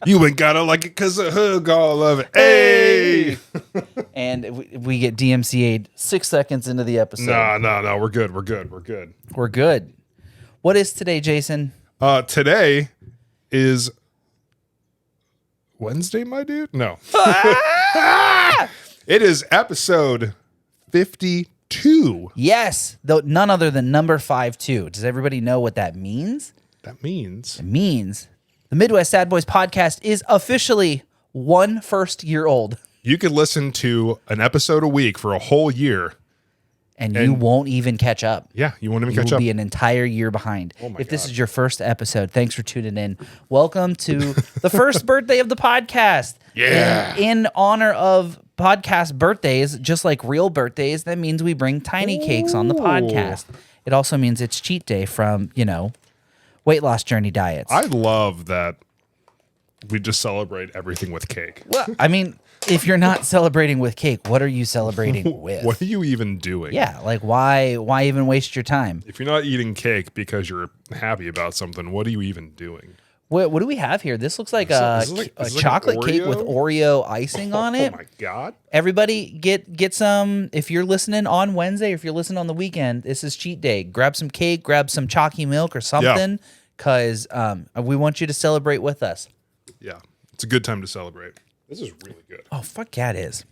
You ain't gotta like it because of hug all of it. Hey! And we get DMCA'd 6 seconds into the episode. No. We're good. We're good. What is today, Jason? Today is Wednesday, my dude? No. It is episode 52. Yes, though none other than number 52. Does everybody know what that means? That means... It means the Midwest Sadbois podcast is officially 1 first year old. You could listen to an episode a week for a whole year. And you won't even catch up. Yeah, you won't even catch You'll up. be an entire year behind. Oh my if this God. is your first episode, thanks for tuning in. Welcome to the first birthday of the podcast. Yeah. And in honor of podcast birthdays, just like real birthdays, that means we bring tiny cakes on the podcast. It also means it's cheat day from, weight loss journey diets. I love that we just celebrate everything with cake. Well, I mean, if you're not celebrating with cake, what are you celebrating with? What are you even doing? Yeah, like why even waste your time? If you're not eating cake because you're happy about something, what are you even doing? What do we have here? This looks like Is a this like chocolate an cake with Oreo icing on it. Oh my God. Everybody get some. If you're listening on Wednesday, or if you're listening on the weekend, this is cheat day. Grab some cake, grab some chalky milk or something, because we want you to celebrate with us. Yeah, it's a good time to celebrate. This is really good. Oh, fuck yeah, it is.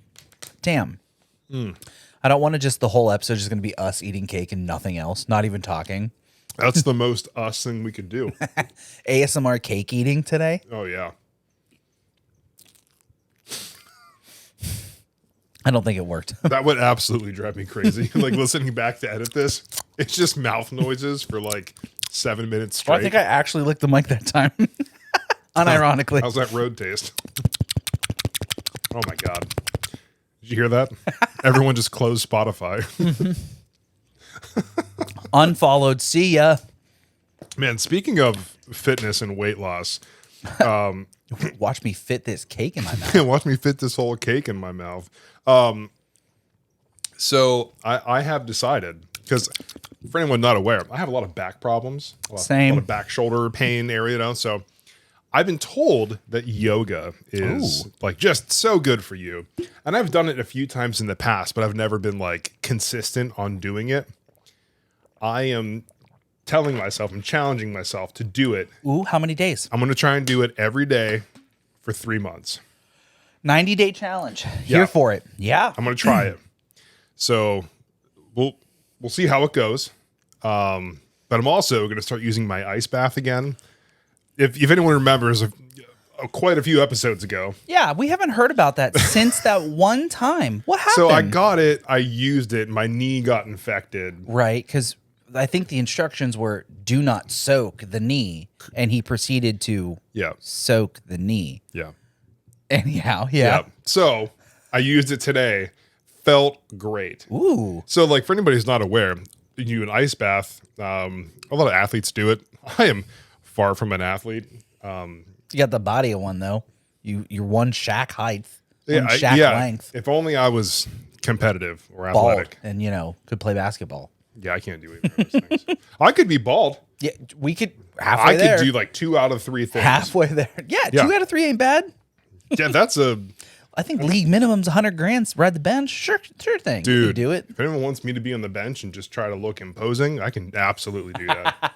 Damn. I don't want to just the whole episode just going to be us eating cake and nothing else, not even talking. That's the most us thing we could do. ASMR cake eating today. Oh, yeah. I don't think it worked. That would absolutely drive me crazy. Like listening back to edit this, it's just mouth noises for like 7 minutes straight. Well, I think I actually licked the mic that time. Unironically. How's that road taste? Oh my God. Did you hear that? Everyone just closed Spotify. Unfollowed. See ya. Man, speaking of fitness and weight loss, Watch me fit this cake in my mouth. watch me fit this whole cake in my mouth. So I have decided, because for anyone not aware, I have a lot of back problems. A Same. lot of back shoulder pain area, So I've been told that yoga is like just so good for you. And I've done it a few times in the past, but I've never been like consistent on doing it. I am telling myself and challenging myself to do it. Ooh, how many days? I'm going to try and do it every day for 3 months. 90-day challenge. Yeah. Here for it. Yeah. I'm going to try it. So we'll see how it goes. But I'm also going to start using my ice bath again. If anyone remembers, quite a few episodes ago. Yeah, we haven't heard about that since that one time. What happened? So I got it. I used it. My knee got infected. Right, because I think the instructions were do not soak the knee, and he proceeded to soak the knee. Yeah. Anyhow, yeah. So I used it today. Felt great. Ooh. So like for anybody who's not aware, you do an ice bath. A lot of athletes do it. I am far from an athlete. You got the body of one, though. You're one Shaq height, one Yeah, Shaq length, If only I was competitive or bald, athletic. and, could play basketball. Yeah, I can't do either of those things. I could be bald. Yeah, we could halfway I there. could do like 2 out of 3 things. halfway there. Yeah, Yeah. 2 out of 3 ain't bad. Yeah, that's a I think league minimum's 100 grand. Ride the bench, sure thing. You dude. can do it. If anyone wants me to be on the bench and just try to look imposing, I can absolutely do that.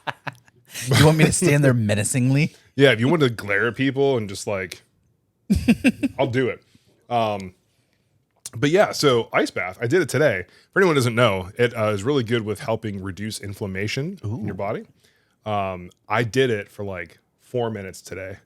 You want me to stand there menacingly? Yeah, if you want to glare at people and just like, I'll do it. But yeah, so ice bath. I did it today. For anyone who doesn't know, it is really good with helping reduce inflammation in your body. I did it for like 4 minutes today.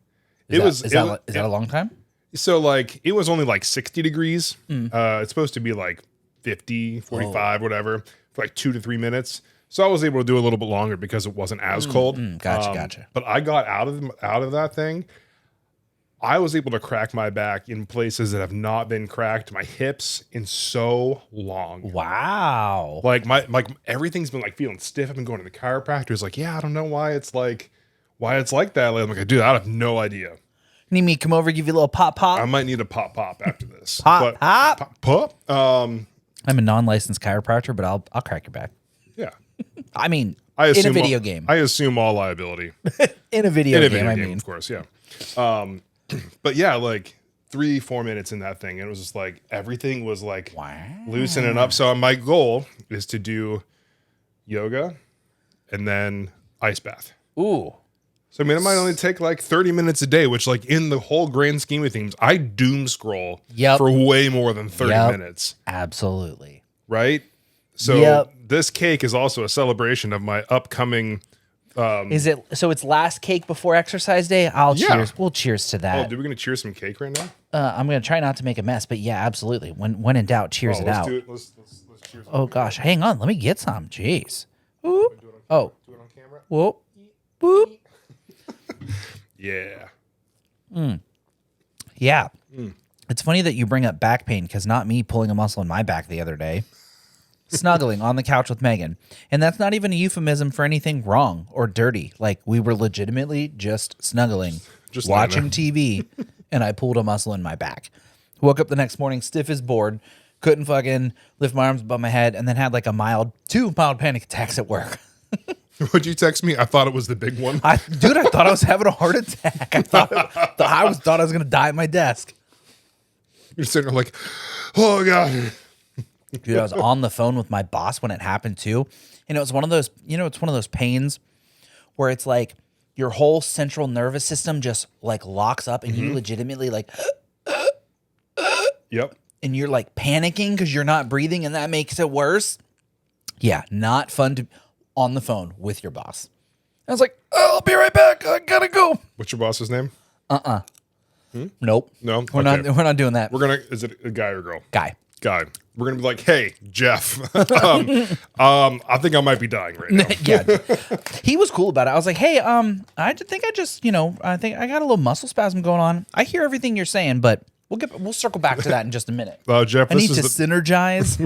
Is that a long time? So like it was only like 60 degrees. It's supposed to be like 50, 45, whatever, for like 2 to 3 minutes. So I was able to do a little bit longer because it wasn't as cold. Gotcha. But I got out of that thing. I was able to crack my back in places that have not been cracked, my hips, in so long. Wow. Like everything's been like feeling stiff. I've been going to the chiropractor. He's like, yeah, I don't know why it's like that. I'm like, dude, I have no idea. Need me to come over, give you a little pop? I might need a pop after this. Pop. I'm a non-licensed chiropractor, but I'll crack your back. Yeah. I mean, I in a video game. I assume all liability. In a video game, I mean. Of course, yeah. But yeah, like 3-4 minutes in that thing, and it was just like everything was like Wow. loosening up. So my goal is to do yoga and then ice bath. Ooh. So I mean, it might only take like 30 minutes a day, which like in the whole grand scheme of things, I doom scroll for way more than 30 minutes. Absolutely. Right? So this cake is also a celebration of my upcoming. Is it so? It's last cake before exercise day. I'll cheers. We'll cheers to that. Oh, dude, we're gonna cheers some cake right now. I'm gonna try not to make a mess, but yeah, absolutely. When in doubt, cheers it out. Do it. Let's cheers. Oh gosh, hang on. Let me get some. Jeez. Whoop. Oh. Do it on camera. Whoop. Whoop. Yeah. Yeah. It's funny that you bring up back pain because not me pulling a muscle in my back the other day. Snuggling on the couch with Megan. And that's not even a euphemism for anything wrong or dirty. Like, we were legitimately just snuggling, just watching TV, and I pulled a muscle in my back. Woke up the next morning stiff as board, couldn't fucking lift my arms above my head, and then had like two mild panic attacks at work. What'd you text me? I thought it was the big one. I thought I was having a heart attack. I thought I was going to die at my desk. You're sitting there like, oh God. Dude, I was on the phone with my boss when it happened too. And it was one of those, it's one of those pains where it's like your whole central nervous system just like locks up and you legitimately like, yep. And you're like panicking because you're not breathing and that makes it worse. Yeah, not fun to on the phone with your boss. I was like, oh, I'll be right back. I gotta go. What's your boss's name? Nope. No, we're not doing that. Is it a guy or girl? Guy. We're gonna be like, hey, Jeff. I think I might be dying right now. Yeah. He was cool about it. I was like, hey, I think I think I got a little muscle spasm going on. I hear everything you're saying, but we'll circle back to that in just a minute. Jeff, I need to synergize.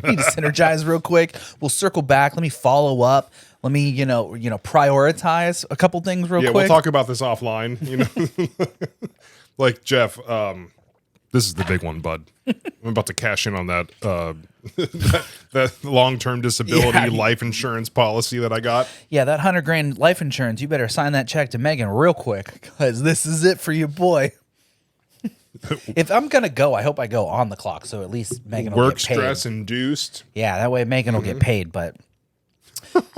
Need to synergize real quick. We'll circle back. Let me follow up. Let me, prioritize a couple things real quick. Yeah, we'll talk about this offline. Like Jeff, this is the big one, bud. I'm about to cash in on that that long-term disability life insurance policy that I got. Yeah, that $100,000 life insurance. You better sign that check to Megan real quick because this is it for you, boy. If I'm gonna go, I hope I go on the clock, so at least Megan will get paid. Work stress induced. Yeah, that way Megan will get paid. But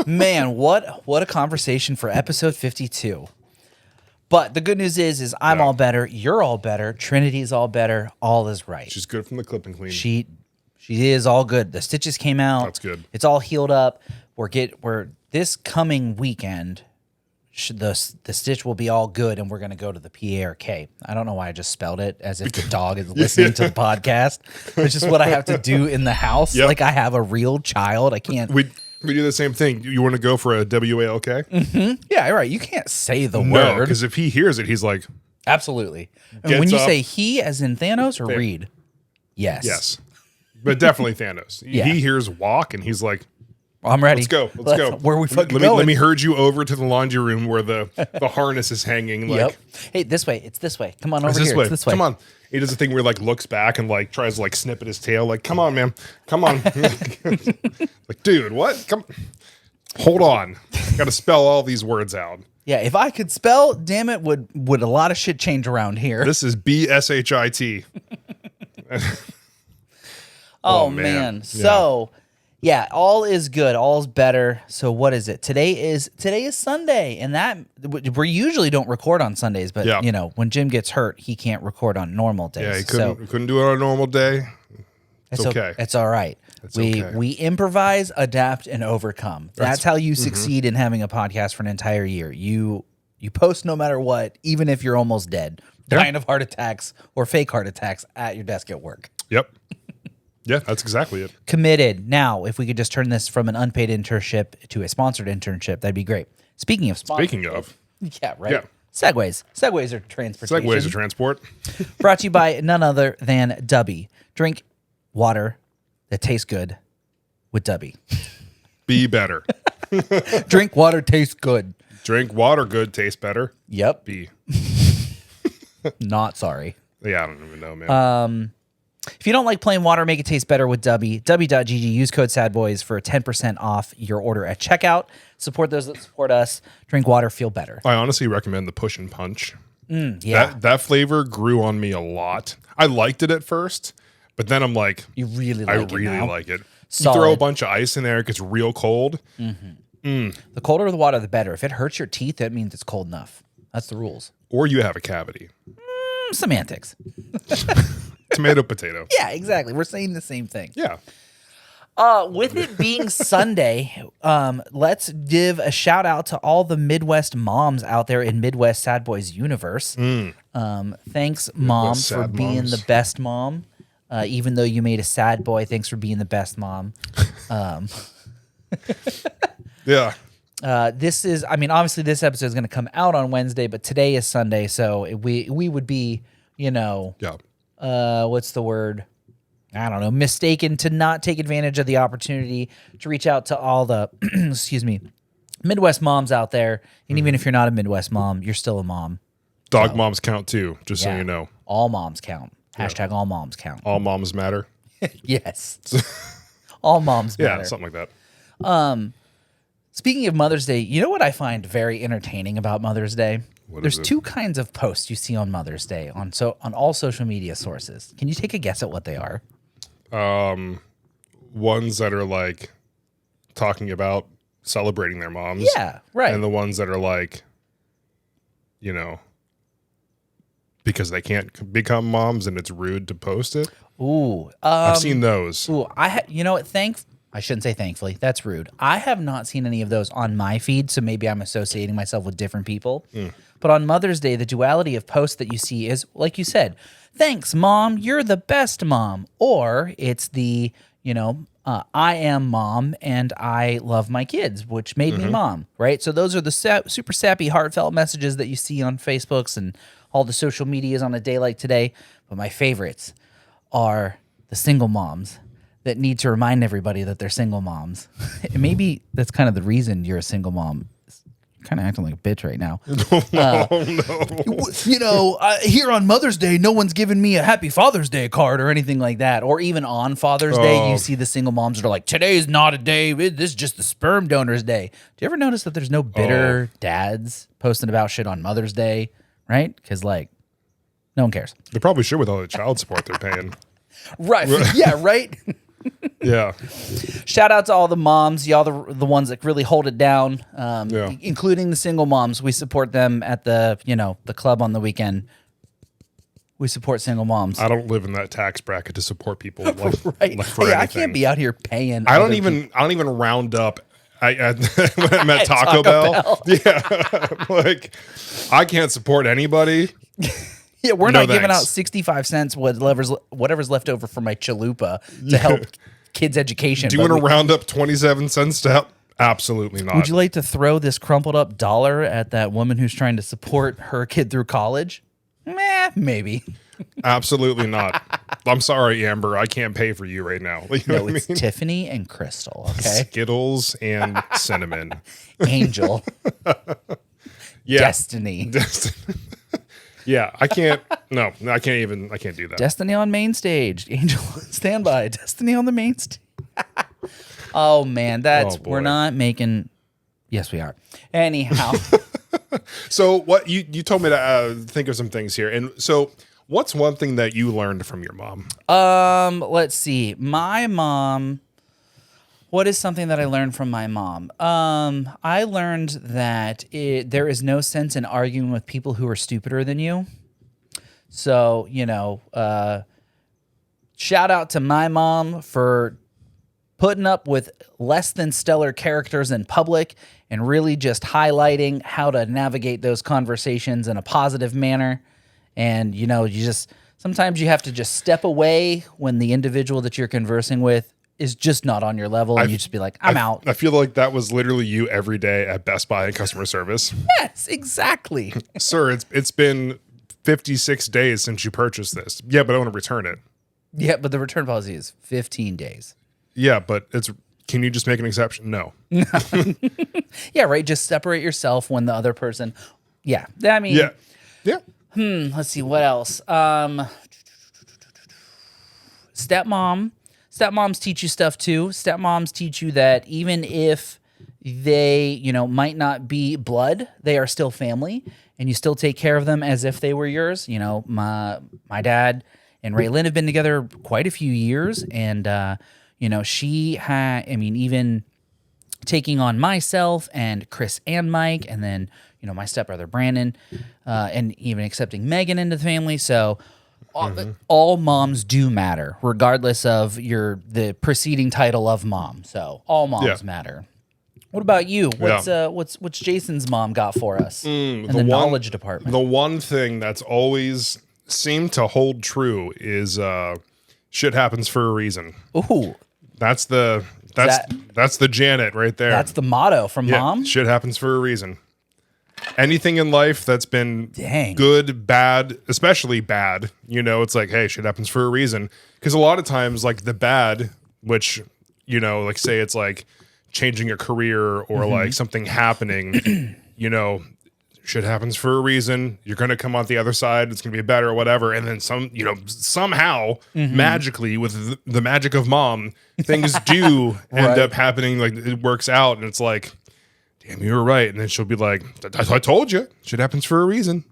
man, what a conversation for episode 52. But the good news is I'm all better. You're all better. Trinity's all better. All is right. She's good from the clip and clean. She is all good. The stitches came out. That's good. It's all healed up. We're this coming weekend. The stitch will be all good, and we're going to go to the PARK. I don't know why I just spelled it as if the dog is listening to the podcast. It's just what I have to do in the house. Yep. Like I have a real child. I can't. We do the same thing. You want to go for a WALK? Mm-hmm. Yeah, right. You can't say the word. No, because if he hears it, he's like... Absolutely. And when you say he as in Thanos or Reed? Yes. Yes. But definitely Thanos. Yeah. He hears walk, and he's like... I'm ready. Let's go. Let's go. Where we fucking going? Let me herd you over to the laundry room where the harness is hanging. Like, yep. Hey, this way. It's this way. Come on over here. It's this way. Come on. He does a thing where he like looks back and like tries to like snip at his tail. Like, come on, man. Come on. Like, dude, what? Come. Hold on. Got to spell all these words out. Yeah, if I could spell, damn it, would a lot of shit change around here. This is BSHIT. Oh man. So. Yeah, all is good. All's better. So what is it? Today is Sunday, and that we usually don't record on Sundays, but when Jim gets hurt, he can't record on normal days. Yeah, he couldn't do it on a normal day. It's okay. It's all right. We improvise, adapt, and overcome. That's how you succeed in having a podcast for an entire year. You post no matter what, even if you're almost dead, dying of heart attacks or fake heart attacks at your desk at work. Yep. Yeah, that's exactly it. Committed. Now, if we could just turn this from an unpaid internship to a sponsored internship, that'd be great. Speaking of. Yeah, right. Yeah. Segways. Segways are transportation. Segways are transport. Brought to you by none other than Dubby. Drink water that tastes good with Dubby. Be better. Drink water tastes good. Drink water good tastes better. Yep. Be. Not sorry. Yeah, I don't even know, man. If you don't like plain water, make it taste better with Dubby. Dubby.gg. Use code SADBOYS for 10% off your order at checkout. Support those that support us. Drink water, feel better. I honestly recommend the push and punch Yeah. That flavor grew on me a lot. I liked it at first, but then I'm like, You really I like it really now? like it. Solid. You throw a bunch of ice in there, it gets real cold. The colder the water, the better. If it hurts your teeth, that means it's cold enough. That's the rules. Or you have a cavity. Semantics. Tomato, potato. Yeah, exactly. We're saying the same thing. Yeah. With it being Sunday, let's give a shout out to all the Midwest moms out there in Midwest Sad Boys universe. Thanks, Mom, for sad being moms. the best mom. Even though you made a sad boy, thanks for being the best mom. Yeah. This is, I mean, obviously this episode is going to come out on Wednesday, but today is Sunday, so we would be, Yeah. what's the word? I don't know, mistaken to not take advantage of the opportunity to reach out to all the, excuse me, Midwest moms out there. And even if you're not a Midwest mom, you're still a mom. Dog moms count too, just so Yeah. you know. All moms count. Hashtag all moms count. All moms matter. Yes. All moms Yeah, matter. something like that. Speaking of Mother's Day, you know what I find very entertaining about Mother's Day? What There's is it? two kinds of posts you see on Mother's Day on all social media sources. Can you take a guess at what they are? Ones that are like talking about celebrating their moms. Yeah, right. And the ones that are like, because they can't become moms and it's rude to post it. Ooh, I've seen those. ooh, you know what? I shouldn't say thankfully. That's rude. I have not seen any of those on my feed, so maybe I'm associating myself with different people. But on Mother's Day, the duality of posts that you see is, like you said, thanks, Mom, you're the best mom. Or it's the, I am mom and I love my kids, which made me mom, right? So those are the super sappy, heartfelt messages that you see on Facebooks and all the social medias on a day like today. But my favorites are the single moms that need to remind everybody that they're single moms. And maybe that's kind of the reason you're a single mom. You're kind of acting like a bitch right now. No. Here on Mother's Day, no one's giving me a Happy Father's Day card or anything like that. Or even on Father's Day, you see the single moms that are like, today's not a day. This is just the sperm donor's day. Do you ever notice that there's no bitter dads posting about shit on Mother's Day? Right? Because, no one cares. They probably should with all the child support they're paying. Right. Yeah, right? Yeah. Shout out to all the moms, y'all the ones that really hold it down, Yeah. including the single moms. We support them at the club on the weekend. We support single moms. I don't live in that tax bracket to support people like for Hey, anything. I can't be out here paying. I don't other even round up. When I'm at Taco Bell. Yeah. Like I can't support anybody. Yeah, we're No not giving out thanks. 65 cents, whatever's left over from my chalupa to help kids' education. Do you want to round up 27 cents to help? Absolutely not. Would you like to throw this crumpled up dollar at that woman who's trying to support her kid through college? Maybe. Absolutely not. I'm sorry, Amber. I can't pay for you right now. You know No, what it's Tiffany and Crystal, okay? Skittles and cinnamon. Angel. Yeah. Destiny. Yeah, I can't. No, I can't do that. Destiny on main stage. Angel, stand by. Destiny on the main stage. Oh, man. Oh, we're boy. not making. Yes, we are. Anyhow. So what you told me to think of some things here. And so what's one thing that you learned from your mom? Let's see. My mom. What is something that I learned from my mom? I learned that there is no sense in arguing with people who are stupider than you. So, shout out to my mom for putting up with less than stellar characters in public and really just highlighting how to navigate those conversations in a positive manner. And, sometimes you have to just step away when the individual that you're conversing with is just not on your level, and you just be like, I'm out. I feel like that was literally you every day at Best Buy and customer service. Yes, exactly. Sir, it's been 56 days since you purchased this. Yeah, but I want to return it. Yeah, but the return policy is 15 days. Yeah, but can you just make an exception? No. Yeah, right. Just separate yourself when the other person. Yeah, I mean. Yeah. Yeah. Let's see what else. Stepmoms teach you stuff too. Stepmoms teach you that even if they, might not be blood, they are still family. and you still take care of them as if they were yours. You know, my dad and Raylan have been together quite a few years, and you know, she had, I mean, even taking on myself and Chris and Mike, and then, you know, my stepbrother Brandon, and even accepting Megan into the family. So all moms do matter, regardless of the preceding title of mom. So all moms matter. What about you? What's Jason's mom got for us in the knowledge department? The one thing that's always seemed to hold true is shit happens for a reason. Ooh. That's the Janet right there. That's the motto from mom? Shit happens for a reason. Anything in life that's been good, bad, especially bad, you know, it's like, hey, shit happens for a reason. Because a lot of times, like the bad, which, you know, like say it's like changing a career or like something happening, you know, shit happens for a reason. You're going to come out the other side. It's going to be better or whatever. And then somehow magically with the magic of mom, things do end up happening. Like it works out. And it's like, damn, you were right. And then she'll be like, I told you shit happens for a reason.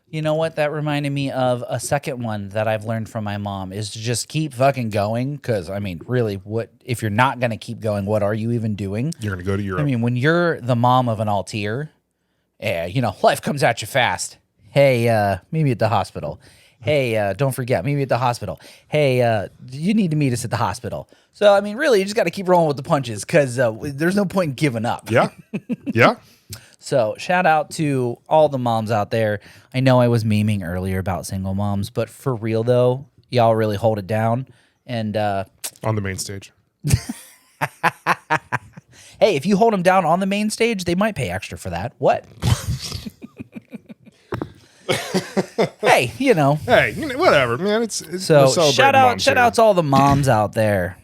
You know what? That reminded me of a second one that I've learned from my mom is to just keep fucking going. Because, I mean, really, what if you're not going to keep going, what are you even doing? You're going to go to Europe. I mean, when you're the mom of an Altier, you know, life comes at you fast. Hey, maybe at the hospital. Hey, don't forget, maybe at the hospital. Hey, you need to meet us at the hospital. So, I mean, really, you just got to keep rolling with the punches because there's no point in giving up. Yeah. Yeah. So, shout out to all the moms out there. I know I was memeing earlier about single moms, but for real, though, y'all really hold it down. And on the main stage. Hey, if you hold them down on the main stage, they might pay extra for that. What? Hey, you know. Hey, whatever, man. It's so shout out to all the moms out there.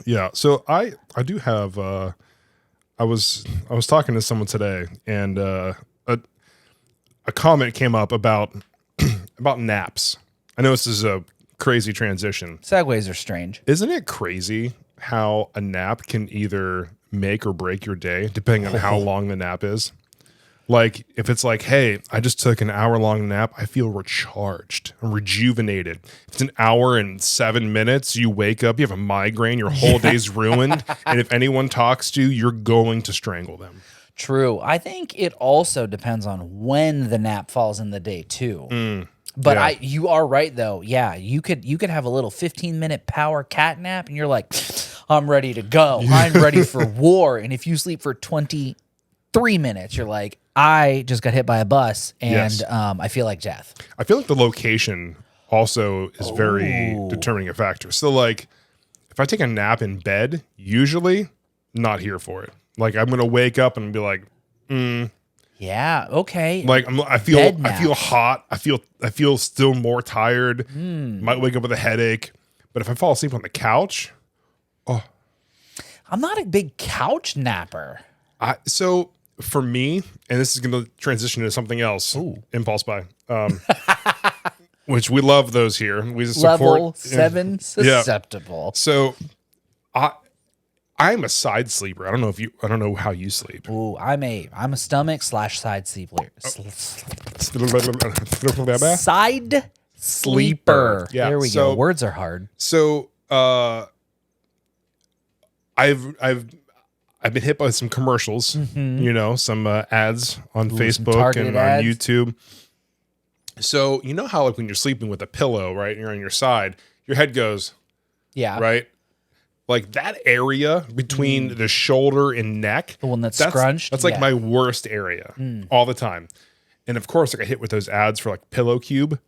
Yeah. So I do have. I was talking to someone today, and a comment came up about about naps. I know this is a crazy transition. Segways are strange. Isn't it crazy how a nap can either make or break your day, depending on how long the nap is? Like, if it's like, hey, I just took an hour-long nap, I feel recharged and rejuvenated. If it's an hour and 7 minutes, you wake up, you have a migraine, your whole day's ruined, and if anyone talks to you, you're going to strangle them. True. I think it also depends on when the nap falls in the day, too. But you are right, though. Yeah, you could have a little 15-minute power cat nap, and you're like, I'm ready to go. I'm ready for war. And if you sleep for 23 minutes, you're like, I just got hit by a bus, and I feel like death. I feel like the location also is very determining a factor. So, like, if I take a nap in bed, usually not here for it. Like, I'm going to wake up and be like, yeah, okay. Like, I feel hot. I feel still more tired. Might wake up with a headache. But if I fall asleep on the couch, I'm not a big couch napper. So for me, and this is going to transition into something else, impulse buy, which we love those here. We support level 7 susceptible. Yeah. So I'm a side sleeper. I don't know how you sleep. Ooh, I'm a stomach / side sleeper. Side sleeper. Yeah. There we go. Words are hard. So I've been hit by some commercials, you know, some ads on Facebook and on YouTube. So you know how like when you're sleeping with a pillow, right, and you're on your side, your head goes, right, like that area between the shoulder and neck, the one that's scrunched. That's like my worst area all the time. And of course, like I hit with those ads for like Pillow Cube.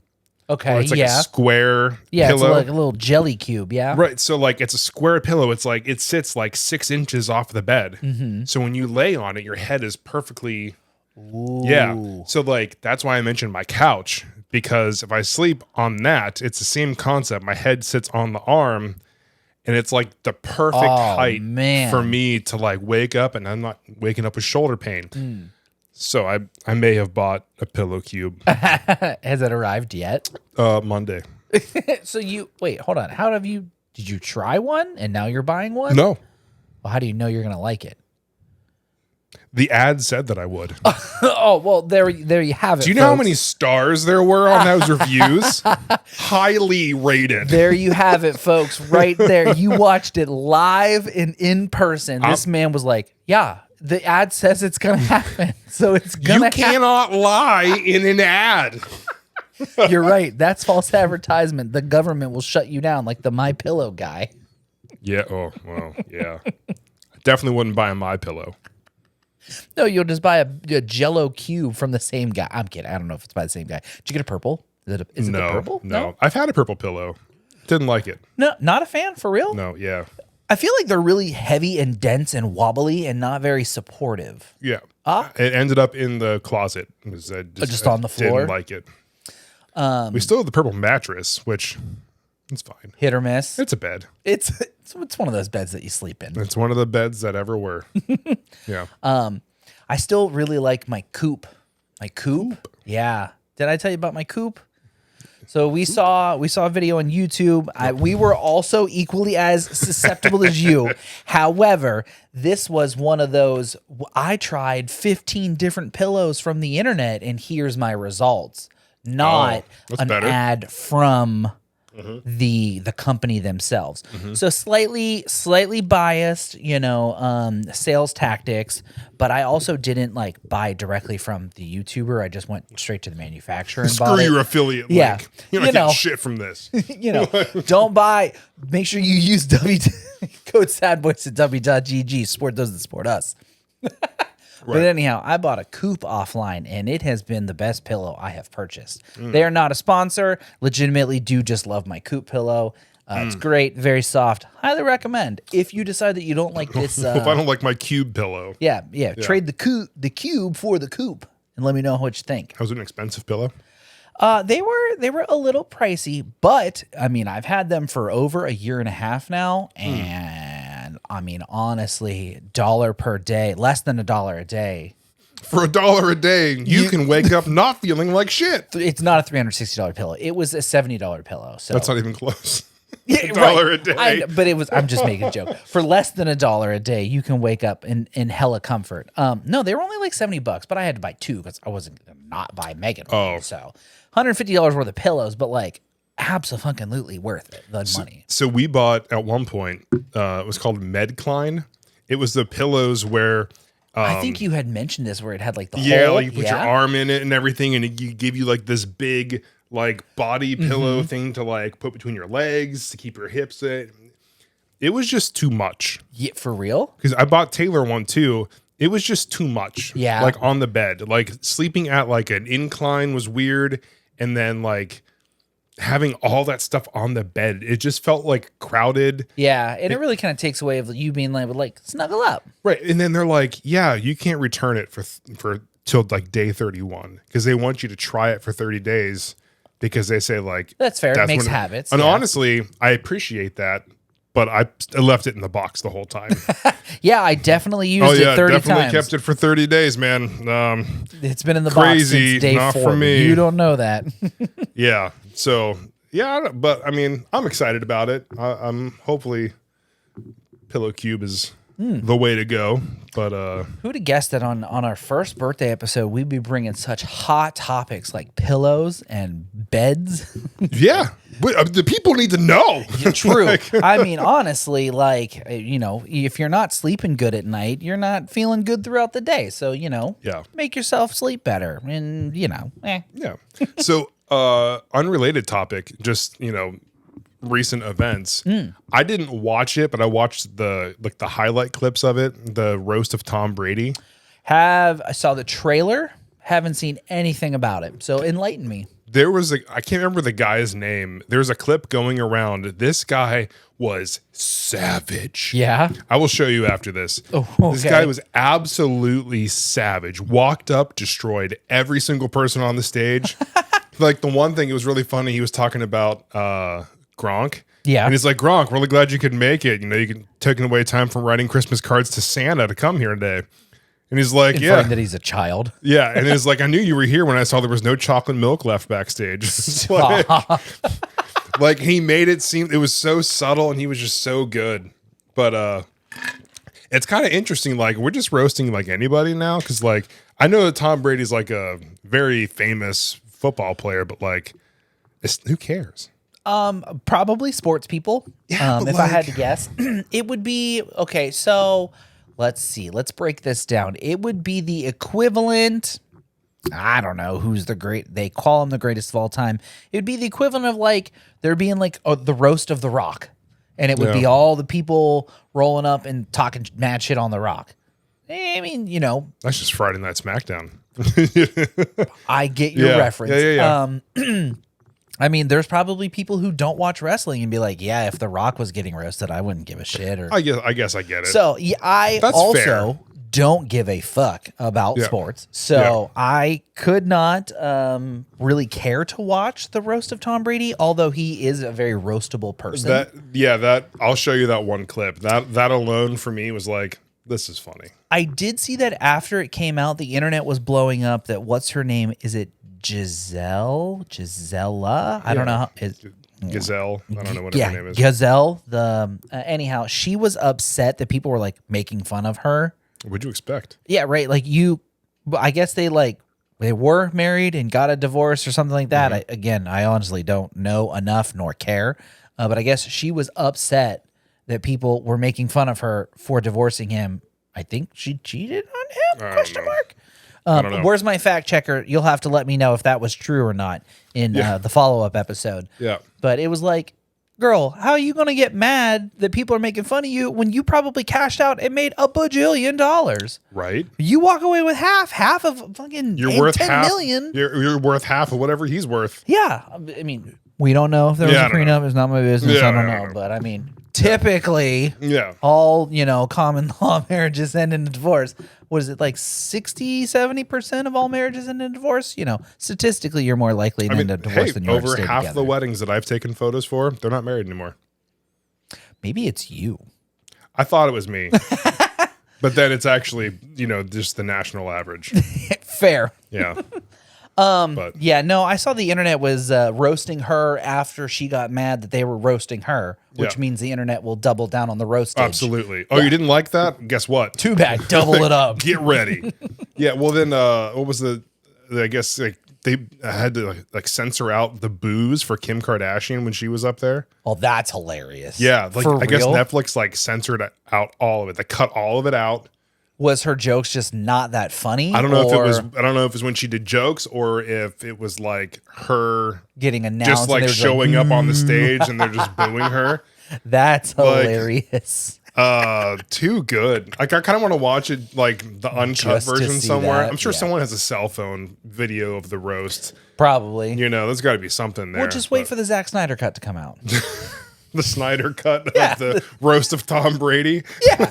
Okay, or it's like a square pillow. It's like a little jelly cube, Right, so like it's a square pillow. It's like it sits like 6 inches off the bed. So when you lay on it, your head is perfectly, So like that's why I mentioned my couch, because if I sleep on that, it's the same concept. My head sits on the arm, and it's like the perfect height for me to like wake up, and I'm not waking up with shoulder pain. So I may have bought a Pillow Cube. Has it arrived yet? Monday. So wait, hold on. Did you try one and now you're buying one? No. Well, how do you know you're going to like it? The ad said that I would. Oh, well, there you have it. Do you know how many stars there were on those reviews? Highly rated. There you have it, folks. Right there. You watched it live and in person. This man was like, yeah, the ad says it's going to happen. So it's going to happen. You cannot lie in an ad. You're right. That's false advertisement. The government will shut you down like the MyPillow guy. Yeah. Oh, well, yeah. I definitely wouldn't buy a MyPillow. No, you'll just buy a Jello cube from the same guy. I'm kidding. I don't know if it's by the same guy. Did you get a purple? Is it the purple? No. I've had a purple pillow. Didn't like it. No, not a fan, for real? No, yeah. I feel like they're really heavy and dense and wobbly and not very supportive. Yeah. It ended up in the closet. Just on the floor? Didn't like it. We still have the purple mattress, which it's fine. Hit or miss. It's a bed. It's one of those beds that you sleep in. It's one of the beds that ever were. Yeah. I still really like my coupe. My coupe? Yeah. Did I tell you about my coupe? So we saw a video on YouTube. We were also equally as susceptible as you. However, this was one of those, I tried 15 different pillows from the internet and here's my results. Not an ad from the company themselves. So slightly biased, sales tactics, but I also didn't like buy directly from the YouTuber. I just went straight to the manufacturer and bought it. Screw your affiliate link. Yeah. You're not getting shit from this. Don't buy. Make sure you use code Sadbois at w.gg. Support those that support us. But anyhow, I bought a coupe offline, and it has been the best pillow I have purchased. They are not a sponsor. Legitimately do just love my coupe pillow. It's great, very soft. Highly recommend. If you decide that you don't like this... if I don't like my cube pillow. Yeah. Trade the cube for the coupe, and let me know what you think. Was it an expensive pillow? They were a little pricey, but I mean, I've had them for over a year and a half now, and I mean, honestly, $1 per day, less than $1 a day. For $1 a day, you can wake up not feeling like shit. It's not a $360 pillow. It was a $70 pillow. So that's not even close. Yeah, $1 a day. But it was. I'm just making a joke. For less than $1 a day, you can wake up in hella comfort. No, they were only like $70, but I had to buy two because I wasn't gonna not buy Megan. So $150 worth of pillows, but like absolutely worth it. The money. So we bought at one point. It was called Medcline. It was the pillows where. I think you had mentioned this where it had like the hole. Like you put your arm in it and everything, and it give you like this big like body pillow thing to like put between your legs to keep your hips in. It was just too much. Yeah, for real? Because I bought Taylor one too. It was just too much. Yeah. Like on the bed. Like sleeping at like an incline was weird. And then like having all that stuff on the bed, it just felt like crowded. Yeah. And it really kind of takes away of you being like snuggle up. Right. And then they're like, yeah, you can't return it for till like day 31 because they want you to try it for 30 days because they say like that's fair. It makes habits. And honestly, I appreciate that. But I left it in the box the whole time. Yeah, I definitely used it 30 definitely times. Kept it for 30 days, man. It's been in the box since day 4. For me. You don't know that. Yeah. So, yeah, but I mean, I'm excited about it. I'm hopefully Pillow Cube is the way to go. But who'd have guessed that on our first birthday episode, we'd be bringing such hot topics like pillows and beds? Yeah. But the people need to know. True. I mean, honestly, like, if you're not sleeping good at night, you're not feeling good throughout the day. So, make yourself sleep better. And, Yeah. So, unrelated topic, just, recent events. I didn't watch it, but I watched the highlight clips of it, the roast of Tom Brady. I saw the trailer, haven't seen anything about it. So enlighten me. There was I can't remember the guy's name. There's a clip going around. This guy was savage. Yeah. I will show you after this. Oh, okay. This guy was absolutely savage. Walked up, destroyed every single person on the stage. Like the one thing, it was really funny. He was talking about Gronk. Yeah. And he's like, Gronk, really glad you could make it. You can taking away time from writing Christmas cards to Santa to come here today. And he's like, that he's a child. Yeah. And he's like, I knew you were here when I saw there was no chocolate milk left backstage. like he made it seem, it was so subtle and he was just so good. But It's kind of interesting. Like, we're just roasting like anybody now. Cause like, I know that Tom Brady's like a very famous football player, but like, who cares? Probably sports people. Yeah, If I had to guess, it would be okay. So let's see. Let's break this down. It would be the equivalent. I don't know who's the great. They call him the greatest of all time. It would be the equivalent of like there being like the roast of The Rock, and it would be all the people rolling up and talking mad shit on The Rock. I mean, you know, That's just Friday Night SmackDown. I get your reference. Yeah. I mean, there's probably people who don't watch wrestling and be like, yeah, if The Rock was getting roasted, I wouldn't give a shit. Or I guess I get it. so yeah, I That's also fair. don't give a fuck about sports. So I could not really care to watch the roast of Tom Brady, although he is a very roastable person. That I'll show you that one clip. That alone for me was like, this is funny. I did see that after it came out, the internet was blowing up that what's her name? Is it Gisella? I don't know. Gazelle. I don't know what her name is. Gazelle. Anyhow, she was upset that people were like making fun of her. What'd you expect? Yeah, right. Like I guess they were married and got a divorce or something like that. I honestly don't know enough nor care. But I guess she was upset that people were making fun of her for divorcing him. I think she cheated on him? Question mark. I don't know. Where's my fact checker? You'll have to let me know if that was true or not in the follow-up episode. Yeah. But it was like, girl, how are you going to get mad that people are making fun of you when you probably cashed out and made $1 bajillion? Right. You walk away with half of fucking You're worth 10 half. million. You're worth half of whatever he's worth. Yeah. I mean, we don't know if there was a prenup. It's not my business. Yeah, I don't know. But I mean, typically, all, common law marriages end in a divorce. What is it, like 60, 70% of all marriages end in divorce? Statistically, you're more likely to end a divorce than you are to over stay half together. the weddings that I've taken photos for, they're not married anymore. Maybe it's you. I thought it was me. But then it's actually, just the national average. Fair. Yeah. Yeah, no, I saw the internet was roasting her after she got mad that they were roasting her, which means the internet will double down on the roastage. Absolutely. Oh, you didn't like that? Guess what? Too bad. Double it up. Get ready. Yeah. Well, then, what was I guess like they had to like censor out the boos for Kim Kardashian when she was up there. Oh, that's hilarious. Yeah. Like For I guess real? Netflix like censored out all of it. They cut all of it out. Was her jokes just not that funny? I don't know if it was when she did jokes or if it was like her getting announced, just like showing up on the stage and they're just booing her. That's hilarious. Too good. Like I kind of want to watch it like the uncut Just to version see somewhere. that, I'm sure someone has a cell phone video of the roast. Probably. There's got to be something there. We'll just wait for the Zack Snyder cut to come out. the Snyder cut of the roast of Tom Brady. Yeah.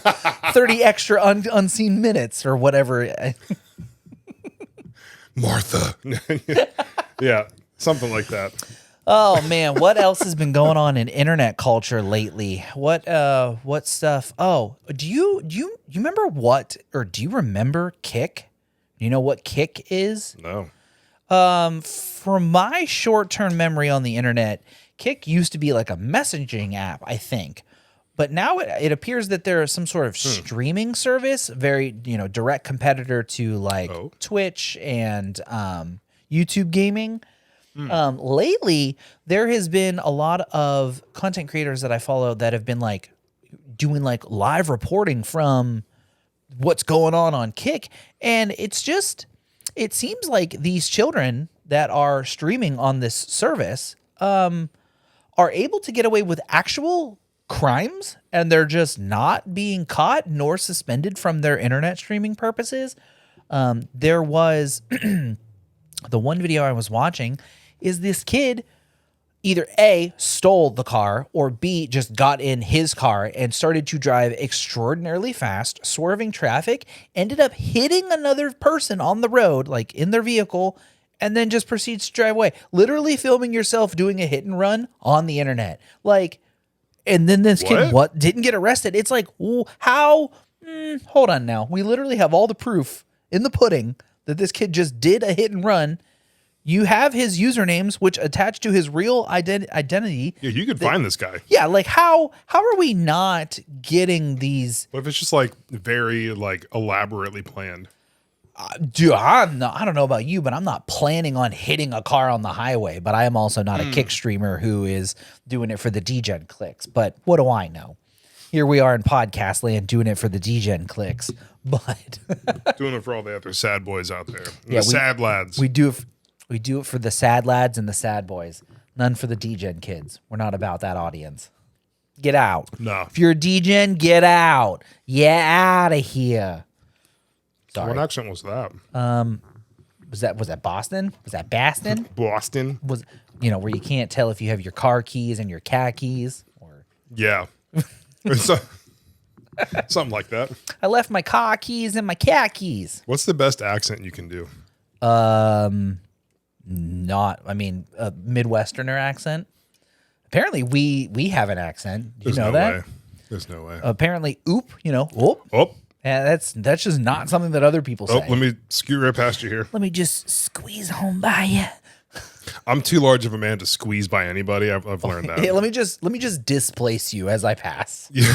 30 extra unseen minutes or whatever. Martha. Yeah, something like that. Oh man, what else has been going on in internet culture lately? What stuff? Oh, do you remember do you remember Kick? Do you know what Kick is? No. From my short-term memory on the internet, Kick used to be like a messaging app, I think. But now it appears that there is some sort of streaming service, very, direct competitor to like Twitch and YouTube gaming. Lately, there has been a lot of content creators that I follow that have been like doing like live reporting from what's going on Kick. And it seems like these children that are streaming on this service are able to get away with actual crimes, and they're just not being caught nor suspended from their internet streaming purposes. There was the one video I was watching is this kid either A, stole the car, or B, just got in his car and started to drive extraordinarily fast, swerving traffic, ended up hitting another person on the road, like in their vehicle, and then just proceeds to drive away. Literally filming yourself doing a hit and run on the internet. Like, and then this kid didn't get arrested. It's like, how? Hold on now. We literally have all the proof in the pudding that this kid just did a hit and run, You have his usernames, which attach to his real identity. Yeah, you could find this guy. Yeah, like how are we not getting these? What if it's just like very like elaborately planned? Dude, I don't know about you, but I'm not planning on hitting a car on the highway. But I am also not a kick streamer who is doing it for the DGen clicks. But what do I know? Here we are in podcast land doing it for the DGen clicks. But Doing it for all the other sad boys out there. Yeah, The sad lads. we do it for the sad lads and the sad boys. None for the DGen kids. We're not about that audience. Get out. No. If you're a DGen, get out. Yeah, out of here. Sorry. What accent was that? Was that Boston? Was that Baston? Boston. Was where you can't tell if you have your car keys and your cat keys or Yeah. Something like that. I left my car keys and my cat keys. What's the best accent you can do? A Midwesterner accent. Apparently we have an accent. You know that? Way. There's no way. Apparently, oop, oop. Oh. And that's just not something that other people say. Oh, let me scoot right past you here. Let me just squeeze home by you. I'm too large of a man to squeeze by anybody. I've learned that. Hey, let me just displace you as I pass. Yeah.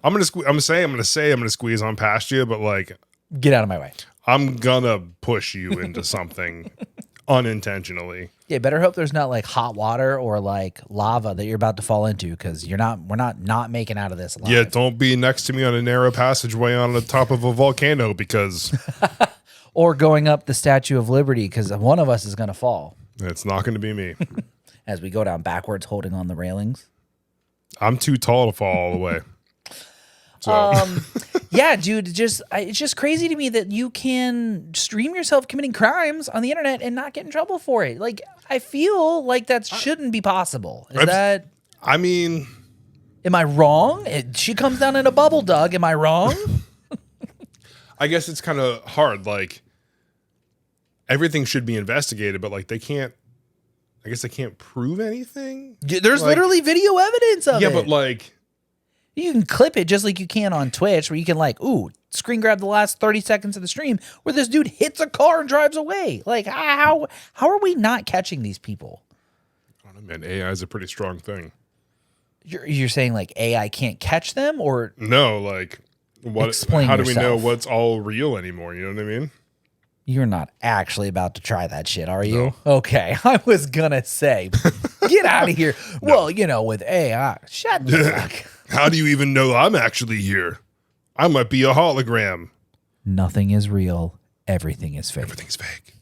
I'm gonna squeeze on past you, but like, Get out of my way. I'm gonna push you into something unintentionally. Yeah, better hope there's not like hot water or like lava that you're about to fall into because we're not making out of this alive. Yeah, don't be next to me on a narrow passageway on the top of a volcano because Or going up the Statue of Liberty because one of us is going to fall it's not going to be me. as we go down backwards holding on the railings. I'm too tall to fall all the way. So Yeah, dude, it's just crazy to me that you can stream yourself committing crimes on the internet and not get in trouble for it. Like, I feel like that shouldn't be possible. I mean, Am I wrong? She comes down in a bubble, Doug. Am I wrong? I guess it's kind of hard. Like, everything should be investigated, but like they can't prove anything. There's Like- literally video evidence of it. Yeah, but like, You can clip it just like you can on Twitch, where you can screen grab the last 30 seconds of the stream where this dude hits a car and drives away. Like, how are we not catching these people? I don't know, man, AI is a pretty strong thing. You're saying like AI can't catch them, or No, like, what? Explain how do we know yourself. what's all real anymore? You know what I mean? you're not actually about to try that shit, are you? No. Okay, I was gonna say, get out of here. No. Well, with AI, shut the fuck. How do you even know I'm actually here? I might be a hologram. Nothing is real. Everything is fake. Everything's fake.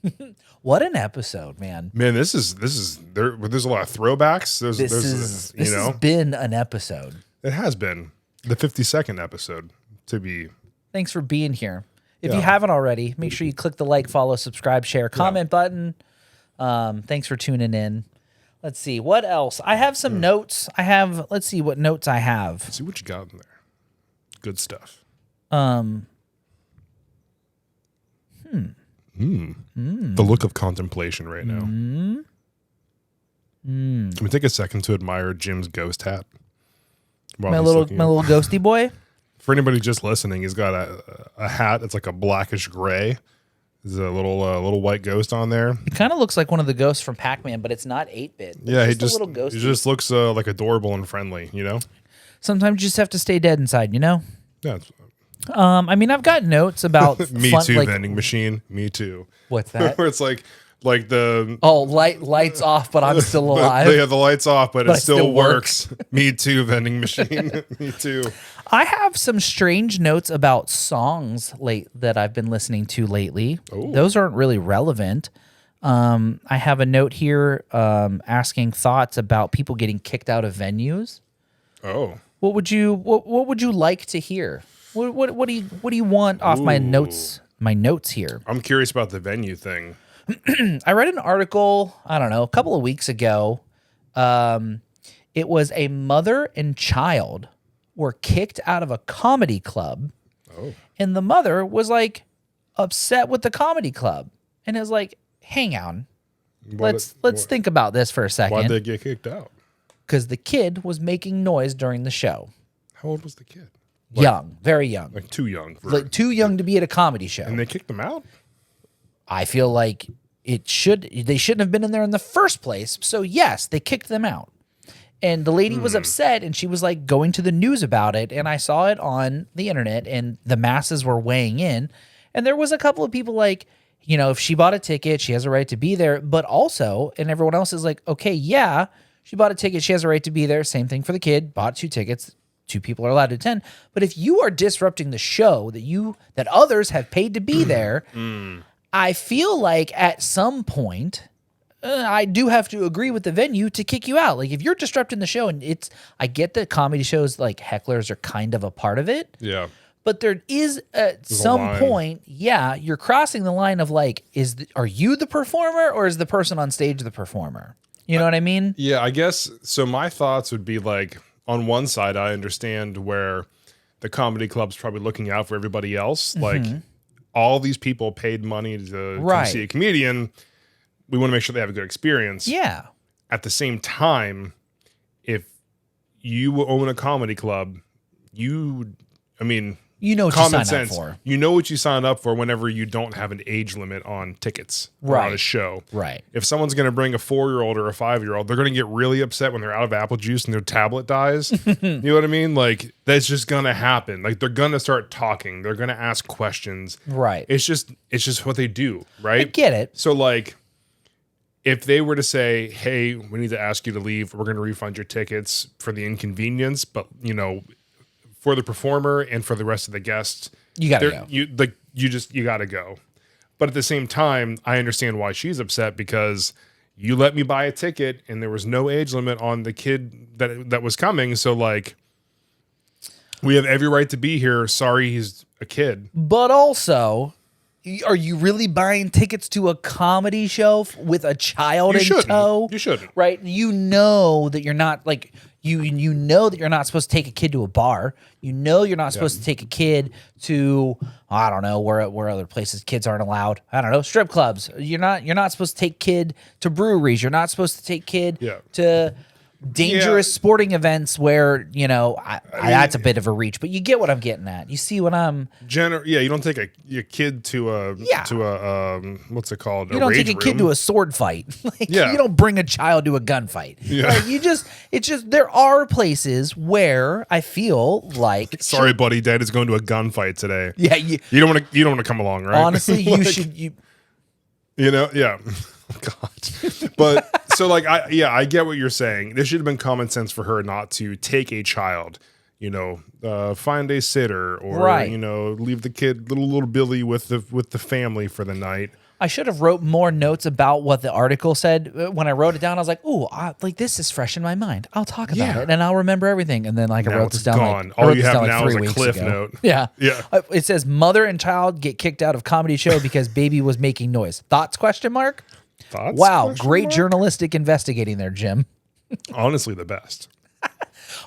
What an episode, man. Man, there's a lot of throwbacks. This has been an episode. It has been the 52nd episode to be. Thanks for being here. If you Yeah. haven't already, make sure you click the like, follow, subscribe, share, comment button. Thanks for tuning in. Let's see what else. I have some notes. Let's see what notes I have. See what you got in there. Good stuff. The look of contemplation right now. Can we take a second to admire Jim's ghost hat? While My he's little looking at- ghosty boy. For anybody just listening, he's got a hat that's like a blackish gray. There's a little white ghost on there. It kind of looks like one of the ghosts from Pac-Man, but it's not 8-bit. Yeah, a little he ghosty. just looks like adorable and friendly. You know. Sometimes you just have to stay dead inside. Yeah. I've got notes about Me fun, too. Vending machine. Me too. What's that? Where it's like the. Oh, lights off, but I'm still alive. They have the lights off, but But it it still still works. Me too, vending machine. Me too. I have some strange notes about songs that I've been listening to lately. Ooh. Those aren't really relevant. I have a note here asking thoughts about people getting kicked out of venues. Oh. What would you like to hear? What do you want off my notes? My notes here. I'm curious about the venue thing. I read an article, I don't know, a couple of weeks ago. It was a mother and child were kicked out of a comedy club. Oh. And the mother was like upset with the comedy club. And is like, hang on. Let's think about this for a Why'd second. they get kicked out? Because the kid was making noise during the show. How old was the kid? Young, very young. Like too young. Like too young to be at a comedy show. And they kicked them out? I feel like they shouldn't have been in there in the first place. So yes, they kicked them out. And the lady was upset, and she was like going to the news about it. And I saw it on the internet, and the masses were weighing in. And there was a couple of people like, you know, if she bought a ticket, she has a right to be there. But also, and everyone else is like, okay, yeah, she bought a ticket, she has a right to be there. Same thing for the kid, bought 2 tickets. 2 people are allowed to attend. But if you are disrupting the show that others have paid to be there, I feel like at some point, I do have to agree with the venue to kick you out. Like if you're disrupting the show, and I get that comedy shows like hecklers are kind of a part of it. Yeah. But there is at some point, you're crossing the line of like, are you the performer or is the person on stage the performer? You know what I mean? Yeah, I guess. So my thoughts would be like, on one side, I understand where the comedy club's probably looking out for everybody else. Like all these people paid money to come see a comedian. We want to make sure they have a good experience. Yeah. At the same time, if you own a comedy club, you know what common sense. You know what you sign up for whenever you don't have an age limit on tickets or on a show. Right. If someone's going to bring a 4-year-old or a 5-year-old, they're going to get really upset when they're out of apple juice and their tablet dies. You know what I mean? Like that's just going to happen. Like they're going to start talking. They're going to ask questions. Right. It's just what they do. Right. I get it. So like, if they were to say, hey, we need to ask you to leave, we're going to refund your tickets for the inconvenience, but you know, for the performer and for the rest of the guests, you gotta go. You gotta go. But at the same time, I understand why she's upset because you let me buy a ticket and there was no age limit on the kid that was coming. So like, we have every right to be here. Sorry, he's a kid. But also, are you really buying tickets to a comedy show with a child in tow? You shouldn't. Right? You know that you're not like you know that you're not supposed to take a kid to a bar. You know you're not supposed to take a kid to I don't know where other places kids aren't allowed. I don't know, strip clubs. You're not supposed to take kid to breweries. You're not supposed to take kid to dangerous sporting events where, you know, that's a bit of a reach, but you get what I'm getting at. You see what I'm... you don't take your kid to a what's it called? You don't take a kid to a sword fight. You don't bring a child to a gunfight. Yeah. It's just, there are places where I feel like... Sorry, buddy, Dad is going to a gunfight today. Yeah. You don't want to come along, right? Honestly, you should... You know, yeah. God. But so like I get what you're saying. There should have been common sense for her not to take a child, you know, find a sitter or you know, leave the kid little Billy with the family for the night. I should have wrote more notes about what the article said. When I wrote it down, I was like, "Ooh, like this is fresh in my mind. I'll talk about it and I'll remember everything." And then like I wrote this down. Gone. All you have now is a cliff note. Yeah. It says mother and child get kicked out of comedy show because baby was making noise. Thoughts? Question mark. Thoughts? Wow, great journalistic investigating there, Jim. Honestly, the best.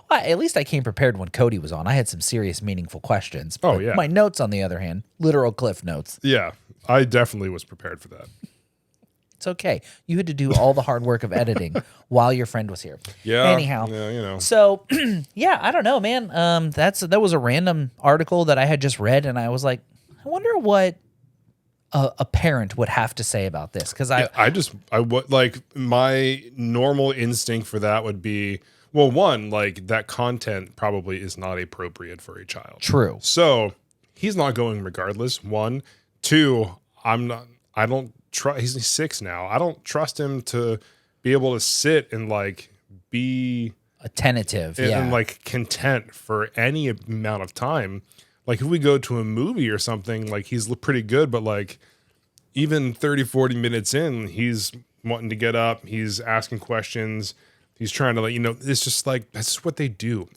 Well, at least I came prepared when Cody was on. I had some serious, meaningful questions. Oh yeah. My notes, on the other hand, literal cliff notes. Yeah. I definitely was prepared for that. It's okay. You had to do all the hard work of editing while your friend was here. Yeah. Anyhow. Yeah, you know. So, yeah, I don't know, man. That was a random article that I had just read, and I was like, I wonder what a parent would have to say about this. Because I would like my normal instinct for that would be, well, one, like that content probably is not appropriate for a child. True. So he's not going regardless. One. Two, I don't trust, he's 6 now. I don't trust him to be able to sit and like be attentive and like content for any amount of time. Like if we go to a movie or something, like he's pretty good, but like even 30, 40 minutes in, he's wanting to get up. He's asking questions. He's trying to like, you know, it's just like, that's just what they do.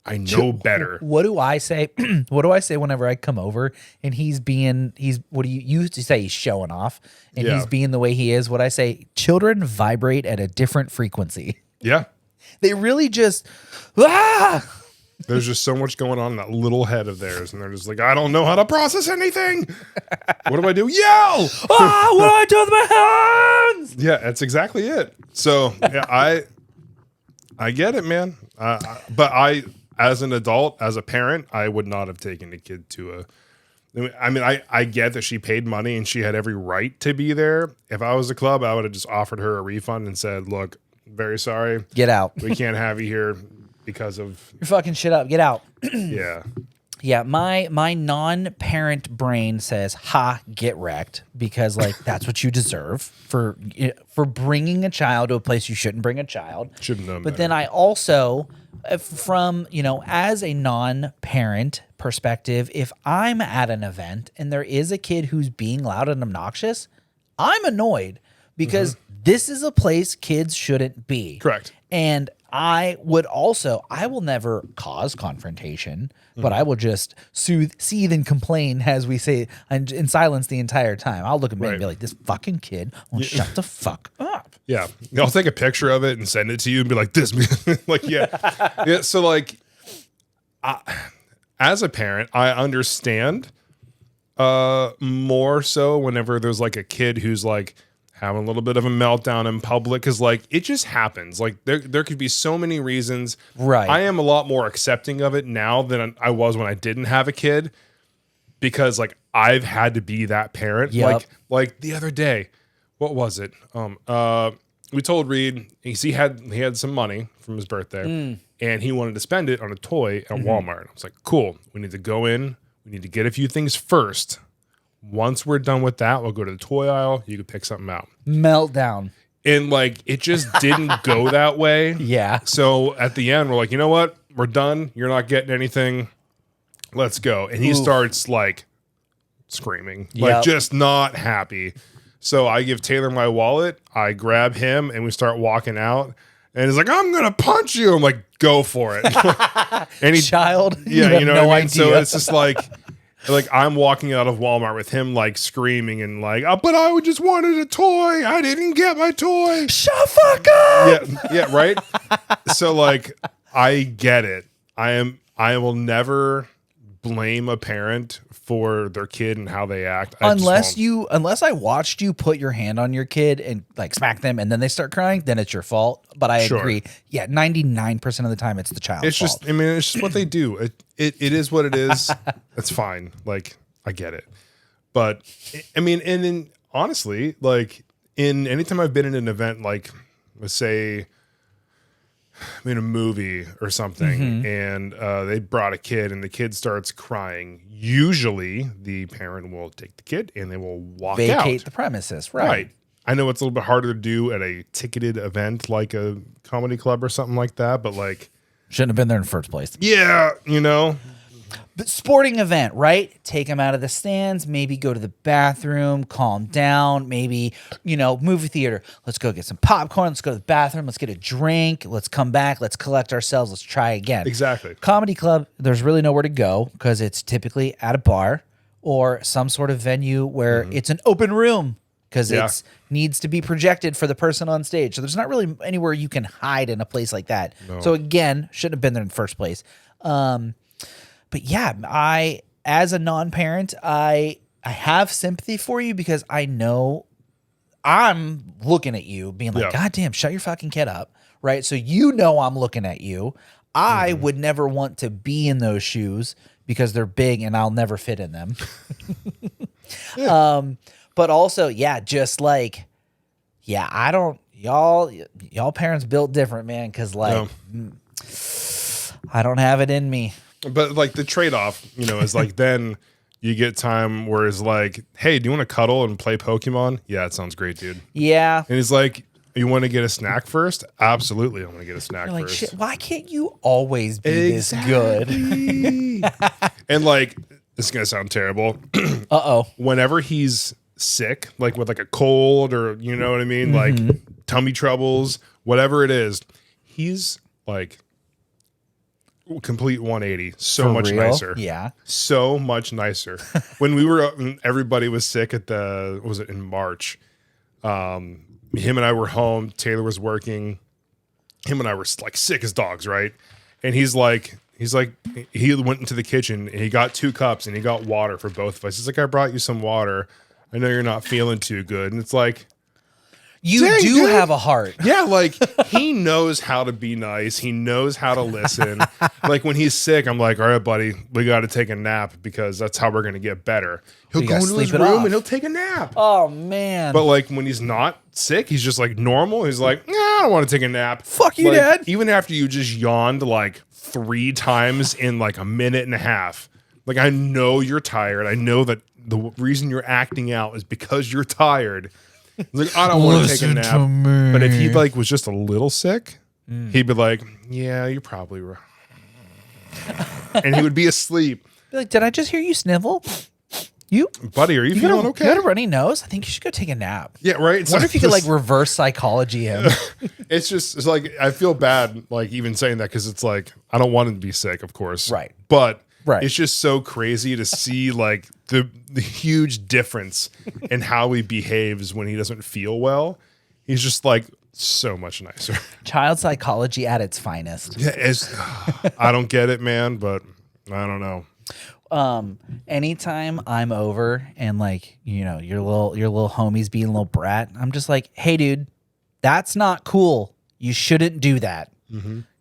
I know better. What do I say? What do I say whenever I come over and what do you used to say? He's showing off and he's being the way he is. What I say, children vibrate at a different frequency. Yeah. They really just, There's just so much going on in that little head of theirs. And they're just like, I don't know how to process anything. What do I do? Yell! What do I do with my hands? Yeah, that's exactly it. So yeah, I get it, man. But as an adult, as a parent, I would not have taken a kid to I mean, I get that she paid money and she had every right to be there. If I was a club, I would have just offered her a refund and said, look, very sorry. Get out. We can't have you here because of... You're fucking shit up. Get out. Yeah. Yeah, my non-parent brain says, "Ha, get wrecked," because like that's what you deserve for bringing a child to a place you shouldn't bring a child. Shouldn't know. But then I also, from as a non-parent perspective, if I'm at an event and there is a kid who's being loud and obnoxious, I'm annoyed because this is a place kids shouldn't be. Correct. And I will never cause confrontation, but I will just seethe and complain, as we say, in silence the entire time. I'll look at me and be like, this fucking kid won't shut the fuck up. Yeah. I'll take a picture of it and send it to you and be like, this, like, yeah. Yeah. So like, as a parent, I understand more so whenever there's like a kid who's like, having a little bit of a meltdown in public, because like it just happens. Like there could be so many reasons. Right. I am a lot more accepting of it now than I was when I didn't have a kid, because like I've had to be that parent. Yep. Like the other day, what was it? We told Reed he had some money from his birthday and he wanted to spend it on a toy at Walmart. I was like, cool. We need to go in. We need to get a few things first. Once we're done with that, we'll go to the toy aisle. You can pick something out. Meltdown. And like, it just didn't go that way. Yeah. So at the end, we're like, you know what? We're done. You're not getting anything. Let's go. And he starts like screaming, like just not happy. So I give Taylor my wallet. I grab him and we start walking out. And he's like, I'm going to punch you. I'm like, go for it. And he, child. Yeah, you know no what I mean? idea. So it's just like I'm walking out of Walmart with him like screaming and like, oh, but I just wanted a toy. I didn't get my toy. Shut the fuck up. Yeah, right. So like, I get it. I will never blame a parent for their kid and how they act. Unless I watched you put your hand on your kid and like smack them and then they start crying, then it's your fault. But I agree. Yeah, 99% of the time it's the child's fault. It's just what they do. It is what it is. That's fine. Like, I get it. But I mean, and then honestly, like anytime I've been in an event, like let's say I'm in a movie or something and they brought a kid and the kid starts crying, usually the parent will take the kid and they will vacate out. the premises. Right. I know it's a little bit harder to do at a ticketed event like a comedy club or something like that, but like shouldn't have been there in the first place. Yeah, you know. But sporting event, right? Take them out of the stands, maybe go to the bathroom, calm down, maybe, movie theater. Let's go get some popcorn. Let's go to the bathroom. Let's get a drink. Let's come back. Let's collect ourselves. Let's try again. Exactly. Comedy club, there's really nowhere to go because it's typically at a bar or some sort of venue where it's an open room because it needs to be projected for the person on stage. So there's not really anywhere you can hide in a place like that. No. So again, shouldn't have been there in the first place. But yeah, as a non-parent, I have sympathy for you because I know I'm looking at you being like, God damn, shut your fucking kid up. Right. So I'm looking at you. I would never want to be in those shoes because they're big and I'll never fit in them. But also, just like, y'all parents built different, man. Cause like, I don't have it in me. But like the trade-off, is like then you get time where it's like, hey, do you want to cuddle and play Pokemon? Yeah, it sounds great, dude. Yeah. And he's like, you want to get a snack first? Absolutely, I want to get a snack like, first. Shit, why can't you always be this good? And like, this is going to sound terrible. Whenever he's sick, like with like a cold or, you know what I mean? Like tummy troubles, whatever it is, he's like complete 180. So much nicer. Yeah. So much nicer. When everybody was sick was it in March? Him and I were home. Taylor was working. Him and I were like sick as dogs, right? And he went into the kitchen and he got 2 cups and he got water for both of us. He's like, I brought you some water. I know you're not feeling too good. And it's like, You dang, do dude. have a heart. Yeah, like he knows how to be nice. He knows how to listen. Like when he's sick, I'm like, all right, buddy, we got to take a nap because that's how we're going to get better. He'll You go gotta into his sleep room it off. and he'll take a nap. Oh man. But like when he's not sick, he's just like normal. He's like, I don't want to take a nap. Fuck you, like, Dad. Even after you just yawned like 3 times in like a minute and a half. Like I know you're tired. I know that the reason you're acting out is because you're tired. Like, I don't want to take a Listen to nap. me. But if he like was just a little sick, he'd be like, yeah, you're probably right. And he would be asleep. Be like, did I just hear you snivel? You, Buddy, are you feeling got a, okay? You got a runny nose? I think you should go take a nap. Yeah, right. I wonder if you could like reverse psychology him. it's like I feel bad like even saying that because it's like I don't want him to be sick, of course. Right. But Right. it's just so crazy to see like the huge difference in how he behaves when he doesn't feel well. He's just like so much nicer. Child psychology at its finest. Yeah, I don't get it, man, but I don't know. Anytime I'm over and like, you know, your little homie's being a little brat, I'm just like, hey dude, that's not cool. You shouldn't do that.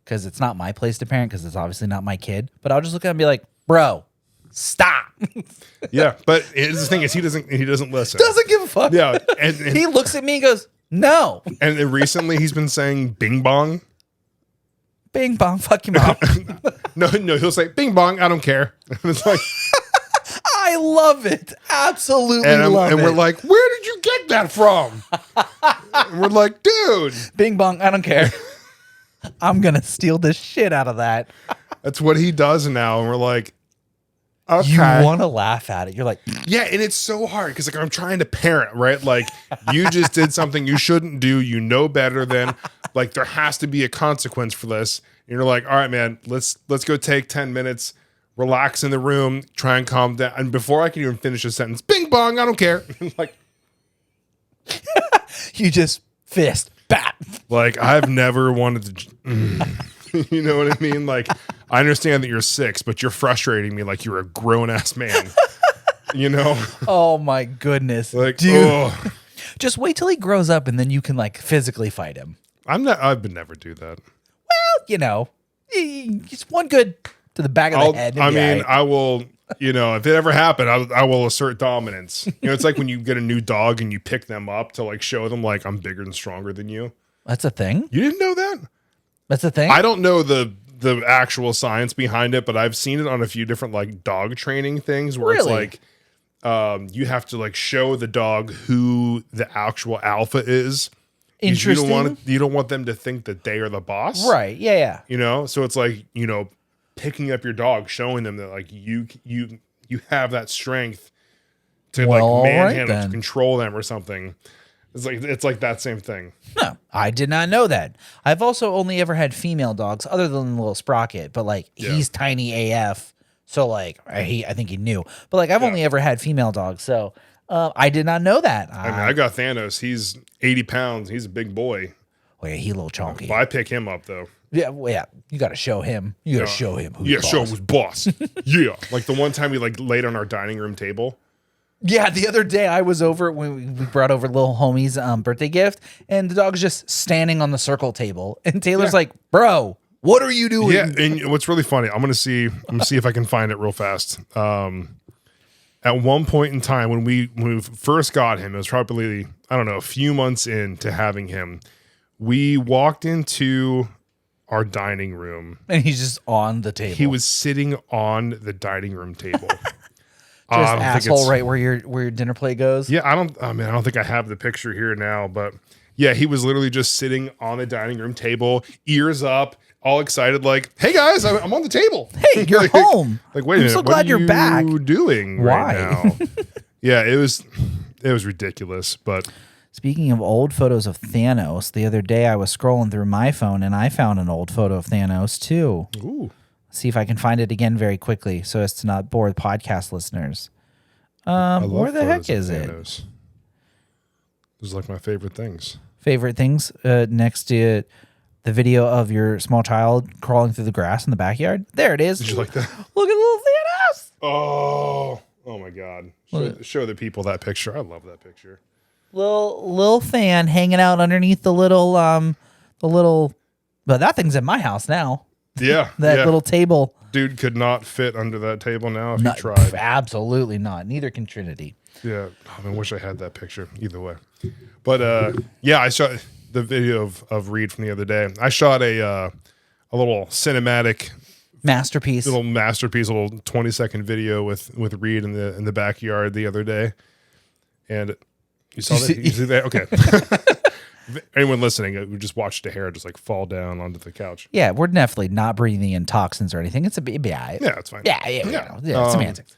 Because it's not my place to parent, because it's obviously not my kid. But I'll just look at him and be like, bro, stop. Yeah, but here's the thing is he doesn't listen. Doesn't give a fuck. Yeah, and He looks at me and goes, no. and recently he's been saying bing bong. Bing bong, fuck your mom. No, he'll say bing bong, I don't care. And it's like I love it. Absolutely and love it. we're like, where did you get that from? And we're like, dude, Bing bong, I don't care. I'm going to steal the shit out of that. that's what he does now. And we're like, okay. You want to laugh at it. You're like, Yeah, and it's so hard because like I'm trying to parent, right? Like you just did something you shouldn't do. You know better than like there has to be a consequence for this. And you're like, all right, man, let's go take 10 minutes, relax in the room, try and calm down. And before I can even finish a sentence, bing bong, I don't care. like you just fist, bat. Like I've never wanted to. You know what I mean? Like I understand that you're 6, but you're frustrating me like you're a grown ass man. You know? Oh my goodness. Like, dude. oh, Just wait till he grows up and then you can like physically fight him. I would never do that. Well, you know, just one good to the back of the head. I mean, I will, you know, if it ever happened, I will assert dominance. You know, it's like when you get a new dog and you pick them up to like show them like I'm bigger and stronger than you. that's a thing. You didn't know that? That's a thing. I don't know the actual science behind it, but I've seen it on a few different like dog training things where Really? it's like you have to like show the dog who the actual alpha is. 'Cause Interesting. You don't want them to think that they are the boss. Right. Yeah. Yeah. You know, so it's like, you know, picking up your dog, showing them that like you have that strength to Well, like all right manhandle, to then. control them or something. It's like that same thing. No, I did not know that. I've also only ever had female dogs other than the little Sprocket, but like he's tiny AF. So like I think he knew, but like I've only ever had female dogs. So I did not know that. I mean, I got Thanos. He's 80 pounds. He's a big boy. Oh yeah, he a little chunky. But I pick him up though. Yeah, well, yeah. You got to show him. You got to show him who's Yeah, boss. show him who's boss. Yeah, like the one time we like laid on our dining room table. Yeah, the other day I was over when we brought over little homie's birthday gift, and the dog's just standing on the circle table, and Taylor's like, "Bro, what are you doing?" Yeah, and what's really funny, I'm gonna see if I can find it real fast. At one point in time when we first got him, it was probably I don't know a few months into having him. We walked into our dining room. And he's just on the table. He was sitting on the dining room table. just I don't think asshole it's- right where your dinner plate goes. Yeah, I don't think I have the picture here now, but yeah, he was literally just sitting on the dining room table, ears up, all excited, like, "Hey guys, I'm on the table. Hey, you're Like- home. Like, wait a I'm minute, so what glad are you're you back. doing Why? right now?" Yeah, it was ridiculous, but Speaking of old photos of Thanos, the other day I was scrolling through my phone and I found an old photo of Thanos too. ooh, See if I can find it again very quickly so as to not bore the podcast listeners. I love Where the heck photos of is it? Thanos. Those are like my favorite things. Favorite things next to the video of your small child crawling through the grass in the backyard. There it is. Did you like that? Look at little Thanos. Oh my God! Show the people that picture. I love that picture. Little fan hanging out underneath the little. But that thing's in my house now. Yeah. That little table. Dude could not fit under that table now if No, he tried. Absolutely not. Neither can Trinity. Yeah. I wish I had that picture. Either way. But yeah, I shot the video of Reed from the other day. I shot a little cinematic masterpiece, little 20-second video with Reed in the backyard the other day. And you saw that? You see that? Okay. Anyone listening, we just watched a hair just like fall down onto the couch. Yeah, we're definitely not breathing in toxins or anything. It's yeah, it's fine. Yeah, semantics.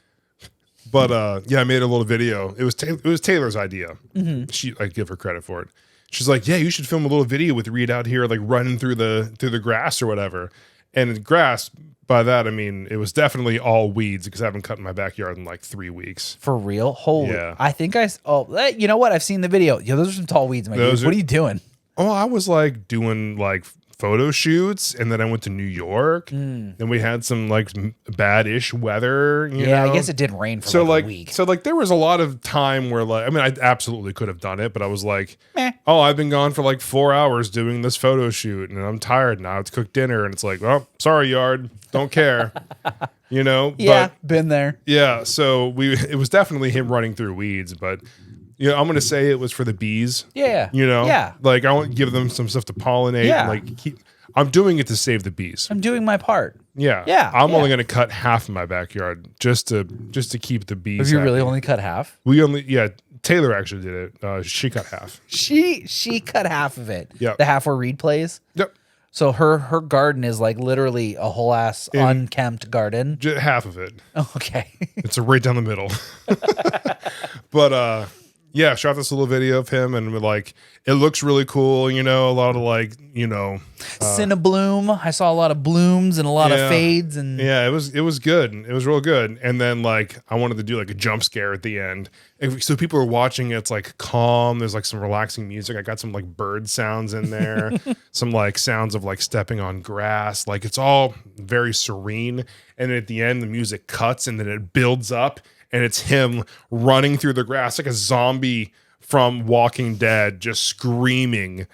But yeah, I made a little video. It was Taylor's idea. Mm-hmm. I give her credit for it. She's like, yeah, you should film a little video with Reed out here, like running through the grass or whatever. And grass, by that I mean it was definitely all weeds because I haven't cut in my backyard in like 3 weeks. For real? Holy! Yeah. I think you know what? I've seen the video. Yeah, those are some tall weeds, my dude. What are you doing? Oh, I was like doing like photo shoots, and then I went to New York. Then we had some like bad-ish weather. You know? I guess it didn't rain for like a week. So like there was a lot of time where like, I mean, I absolutely could have done it, but I was like, meh. Oh, I've been gone for like 4 hours doing this photo shoot, and I'm tired now. It's cooked dinner, and it's like, well, sorry, yard, don't care. You know? Yeah, but, been there. Yeah, so it was definitely him running through weeds, but. You know, I'm gonna say it was for the bees. Yeah. You know. Yeah. Like I want to give them some stuff to pollinate. Yeah. And like I'm doing it to save the bees. I'm doing my part. Yeah. Yeah. I'm only gonna cut half of my backyard just to keep the bees. Have you really happy. only cut half? Taylor actually did it. She cut half. She cut half of it. Yep. The half where Reed plays. Yep. So her garden is like literally a whole ass unkempt garden. Half of it. Oh, okay. It's right down the middle. But yeah, shot this little video of him, and like it looks really cool. You know, a lot of like Cinnabloom. I saw a lot of blooms and a lot of fades, and yeah, it was good. It was real good. And then like I wanted to do like a jump scare at the end, so people are watching. It's like calm. There's like some relaxing music. I got some like bird sounds in there, some like sounds of like stepping on grass. Like it's all very serene. And then at the end, the music cuts, and then it builds up. And it's him running through the grass like a zombie from Walking Dead, just screaming.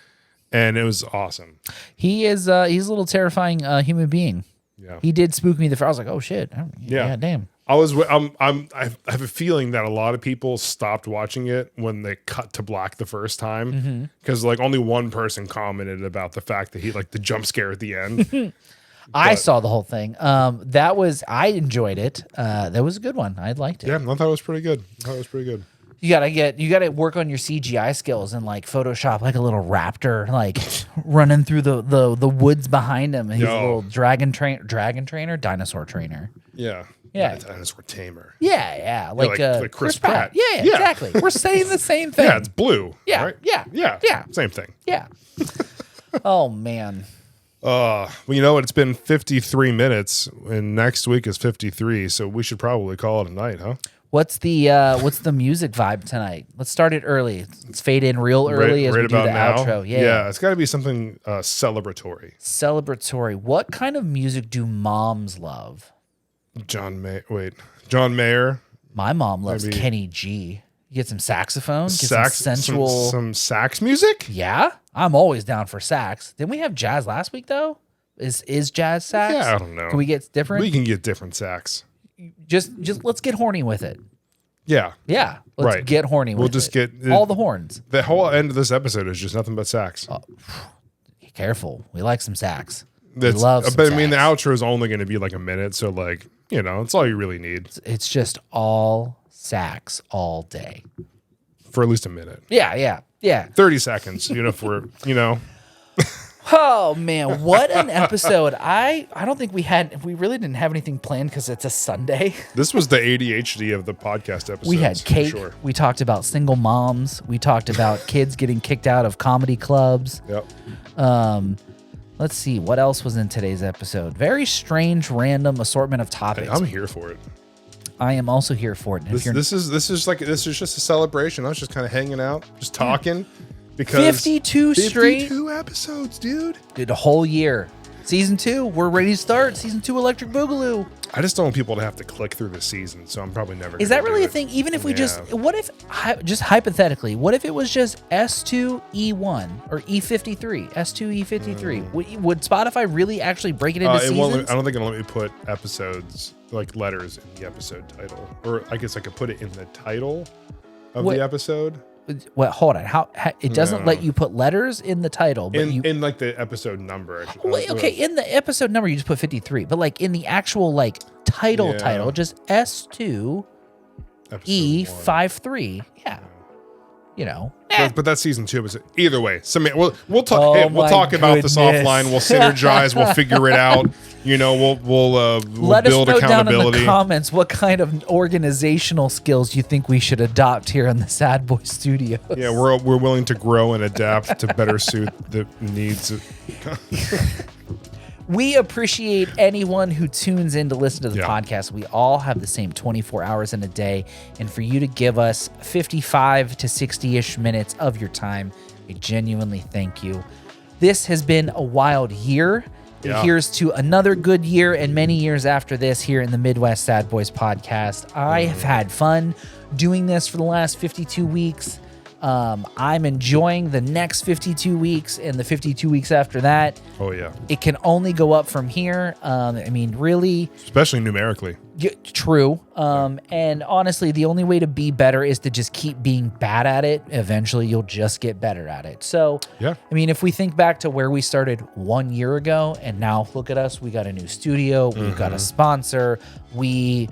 And it was awesome. He's a little terrifying human being. Yeah. He did spook me. I was like, oh shit. Yeah, damn. I have a feeling that a lot of people stopped watching it when they cut to black the first time. Because like only one person commented about the fact that he like the jump scare at the end. I saw the whole thing. I enjoyed it. That was a good one. I liked it. Yeah, I thought it was pretty good. You gotta work on your CGI skills and like Photoshop like a little raptor like running through the woods behind him. He's a little dinosaur trainer. Yeah. Yeah. Dinosaur tamer. Yeah. Like Chris Pratt. Yeah, exactly. We're saying the same thing. Yeah, it's blue. Yeah. Right? Yeah. Same thing. Yeah. Oh man. Well, you know what? It's been 53 minutes, and next week is 53, so we should probably call it a night, huh? What's the music vibe tonight? Let's start it early. Let's fade in real early as we do the outro. Yeah, it's got to be something celebratory. Celebratory. What kind of music do moms love? John Mayer. My mom loves Kenny G. You get some saxophone, some sensual, some sax music. Yeah, I'm always down for sax. Didn't we have jazz last week though? Is jazz sax? Yeah, I don't know. Can we get different? We can get different sax. Just let's get horny with it. Yeah. Let's get horny with it. We'll just get all the horns. The whole end of this episode is just nothing but sax. Careful. We like some sax. We love some but sax. I mean, the outro is only going to be like a minute, so like, it's all you really need. It's just all sax all day. For at least a minute. Yeah. 30 seconds, if we're, Oh man, what an episode. I don't think we really didn't have anything planned because it's a Sunday. This was the ADHD of the podcast episode. We had cake. Sure. We talked about single moms. We talked about kids getting kicked out of comedy clubs. Yep. Let's see what else was in today's episode. Very strange, random assortment of topics. I'm here for it. I am also here for it. This is just a celebration. I was just kind of hanging out, just talking. Because 52 straight 52 episodes, dude. Dude, a whole year. Season 2, we're ready to start. Season 2 Electric Boogaloo. I just don't want people to have to click through the season, so I'm probably never. Is that really a thing? Even if we what if, just hypothetically, what if it was just S2E1 or E53, S2E53? Would Spotify really actually break it into seasons? I don't think it'll let me put episodes, like letters, in the episode title. Or I guess I could put it in the title of the episode. Well, hold on. How it doesn't let you put letters in the title, but in like the episode number. Okay, in the episode number you just put 53, but like in the actual like title, just S2 E53. Yeah. You know. But that's season 2 episode. Either way, we'll talk. We'll talk about this offline. We'll synergize. We'll figure it out. You know, we'll let build us know accountability. Down in the comments what kind of organizational skills you think we should adopt here in the Sadbois Studios. Yeah, we're willing to grow and adapt to better suit the needs. We appreciate anyone who tunes in to listen to the podcast. We all have the same 24 hours in a day. And for you to give us 55 to 60-ish minutes of your time, we genuinely thank you. This has been a wild year. Here's to another good year and many years after this here in the Midwest Sadbois podcast. I have had fun doing this for the last 52 weeks. I'm enjoying the next 52 weeks and the 52 weeks after that. Oh, yeah. It can only go up from here. I mean, really. Especially numerically. True. And honestly, the only way to be better is to just keep being bad at it. Eventually, you'll just get better at it. So, I mean, if we think back to where we started 1 year ago, and now look at us, we got a new studio, we've got a sponsor, we've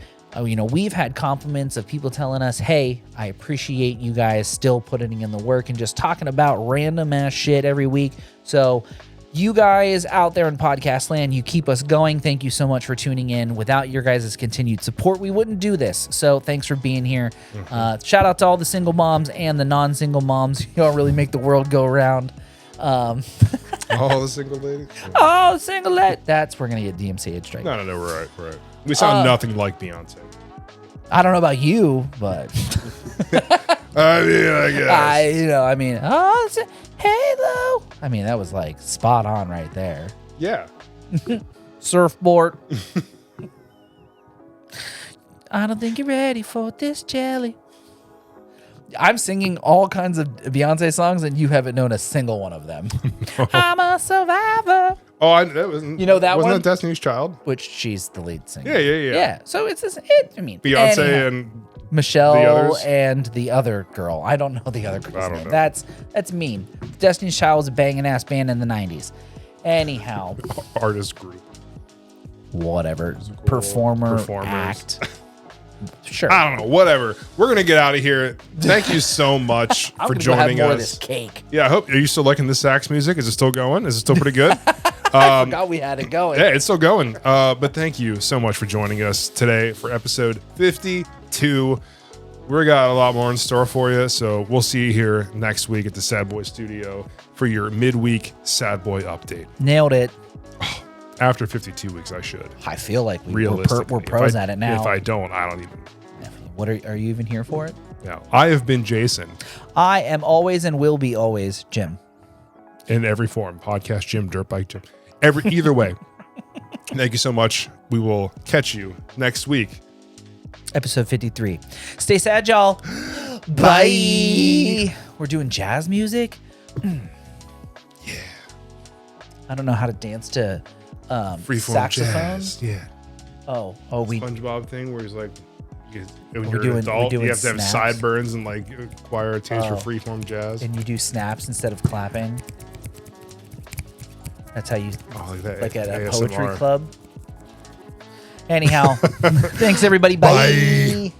had compliments of people telling us, hey, I appreciate you guys still putting in the work and just talking about random ass shit every week. So you guys out there in podcast land, you keep us going. Thank you so much for tuning in. Without your guys' continued support, we wouldn't do this. So thanks for being here. Shout out to all the single moms and the non-single moms. Y'all really make the world go around. All the single ladies? Oh, single ladies. We're going to get DMCA straight. No, we're right. We sound nothing like Beyonce. I don't know about you, but I mean, I guess. Halo. I mean, that was like spot on right there. Yeah. Surfboard. I don't think you're ready for this jelly. I'm singing all kinds of Beyonce songs, and you haven't known a single one of them. No. I'm a survivor. Oh, that wasn't. You know that wasn't one? Wasn't that Destiny's Child? Which she's the lead singer. Yeah. So it's this. Beyonce and Michelle and the other girl. I don't know the other girl's name. That's mean. Destiny's Child was a banging ass band in the 90s. Anyhow. Artist group. Whatever. Performers. Act. Sure. I don't know. Whatever. We're gonna get out of here. Thank you so much for joining have more us. Of this cake. Yeah. Are you still liking the sax music? Is it still going? Is it still pretty good? I forgot we had it going. Yeah, it's still going. But thank you so much for joining us today for episode 52. We got a lot more in store for you, so we'll see you here next week at the Sadbois Studio for your midweek Sadbois update. Nailed it. After 52 weeks, I should. I feel like we're pros at it now. If I don't even. What are you even here for it? Yeah. I have been Jason. I am always and will be always Jim. In every form. Podcast Jim, dirt bike Jim. Either way. Thank you so much. We will catch you next week. Episode 53. Stay sad, y'all. Bye. We're doing jazz music. Yeah. I don't know how to dance to freeform saxophone. Jazz. Yeah. We SpongeBob thing where he's like, when you're an adult, you have snaps. to have sideburns and like acquire a taste for freeform jazz. And you do snaps instead of clapping. That's how you like at a poetry club. Anyhow, thanks everybody. Bye.